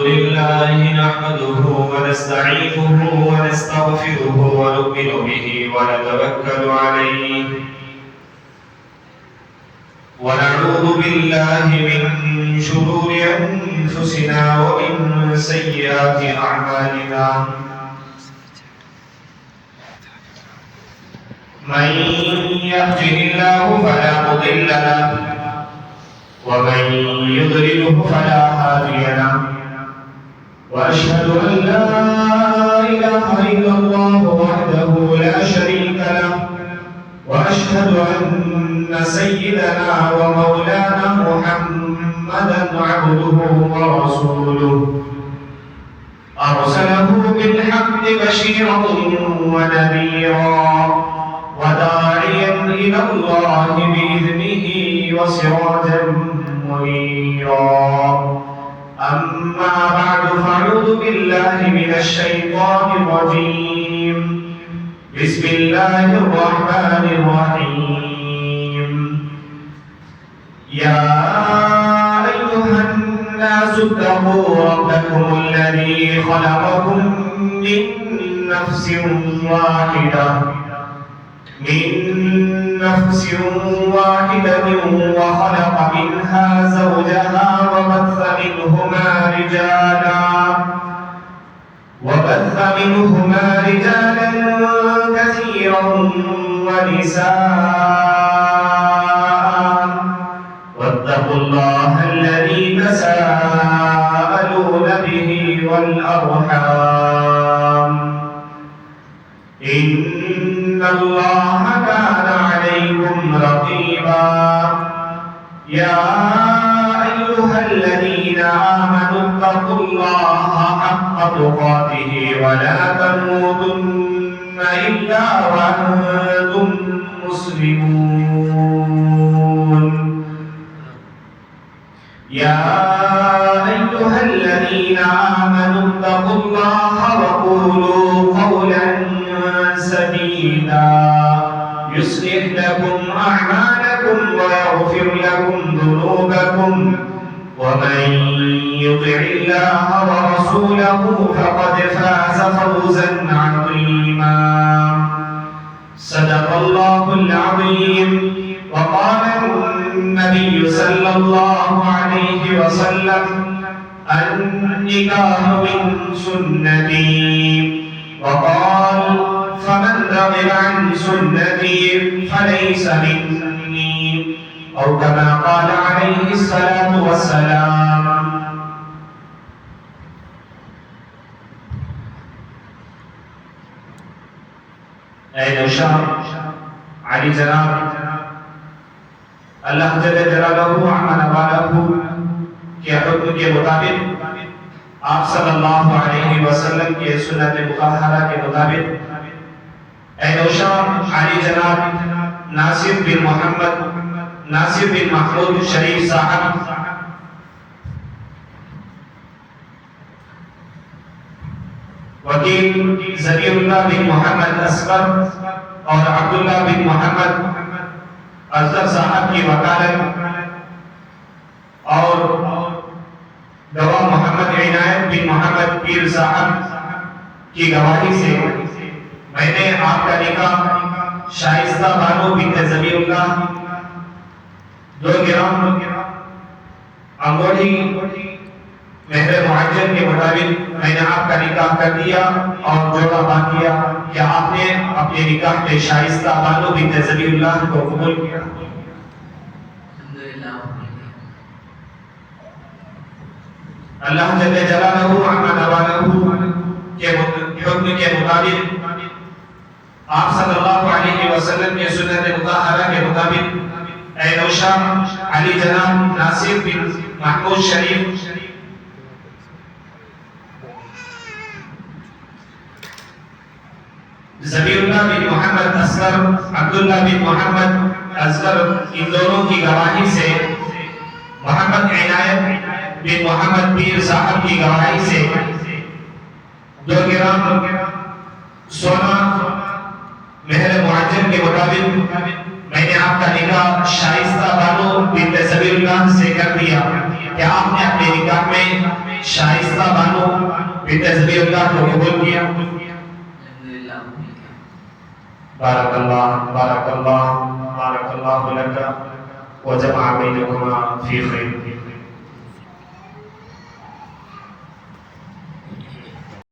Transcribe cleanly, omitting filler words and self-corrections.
لله نحمده ونستعينه ونستغفره ونؤمن به ونتوكل عليه ونعوذ بالله من شرور أنفسنا ومن سيئات أعمالنا من يهده الله فلا مضل له ومن يضلله فلا هادي له وأشهد أن لا إله إلا الله وحده لا شريك له وأشهد أن سيدنا ومولانا محمدا عبده ورسوله أرسله بالحق بشيرا ونذيرا وداعيا إلى الله بإذنه وسراجا منيرا أما بعد فأعوذ بالله من الشيطان الرجيم بسم الله الرحمن الرحيم يا أيها الناس اتقوا ربكم الذي خلقكم من نفس واحدة وخلق منها زوجها وبث منهما رجالا كثيرا ونساء واتقوا الله الذي تساءلون به والأرحام إن الله كان عليكم رقيبا يا أيها الذين آمنوا اتقوا الله حق تقاته ولا تموتن إلا وأنتم مسلمون يا أيها الذين آمنوا اتقوا الله وقولوا قولا سديدا يصلح لكم أعمالكم ويغفر لكم ذنوبكم ومن يطع الله ورسوله فقد فاز فوزا عظيما صدق الله العظيم وقال النبي صلى الله عليه وسلم النكاح من سنتي وقال فمن رغب عن سنتي فليس مني أو كما قال عليه الصلاة والسلام علی جناب اللہ جل جلالہ عمل والہ کے حکم کے مطابق آپ صلی اللہ علیہ وسلم کے سنت مطہرہ کے مطابق اے نوشام علی جناب ناصر بن محمود شریف صاحب وکیل ذبیح اللہ بن محمد اصغر اور عبداللہ بن محمد اصغر صاحب کی وکالت اور گواہ محمد عنایت بن محمد پیر صاحب کی گواہی سے میں نے آپ کا نکاح شائستہ بانو بنت ذبیح اللہ 2 گرام انگوٹھی مہر معجل کے مطابق میں نے آپ کا نکاح کر دیا اور جوڑا باندھ دیا. کیا آپ نے اپنے نکاح میں شائستہ بانو بنت ذبیح اللہ کو قبول کیا؟ اللہ جل جلالہ عما نوالہ کے حکم کے مطابق آپ صلی اللہ علیہ وسلم کے سنت مطہرہ کے مطابق اے نوشام علی جناب ناصر بن محمود شریف ذبیح اللہ بن محمد اصغر عبداللہ بن محمد اصغر ان دونوں کی گواہی سے محمد عنایت بن محمد پیر صاحب کی گواہی سے 2 گرام سونا مہر معجل کے مطابق میں نے آپ کا نکاح شائستہ بانو بنت ذبیح اللہ سے کر دیا. کیا آپ نے اپنے نکاح میں شائستہ بانو بتسبیح اللہ کو قبول کیا. بارک اللہ بارک اللہ بارک اللہ لک وجمع بینکما فی خیر.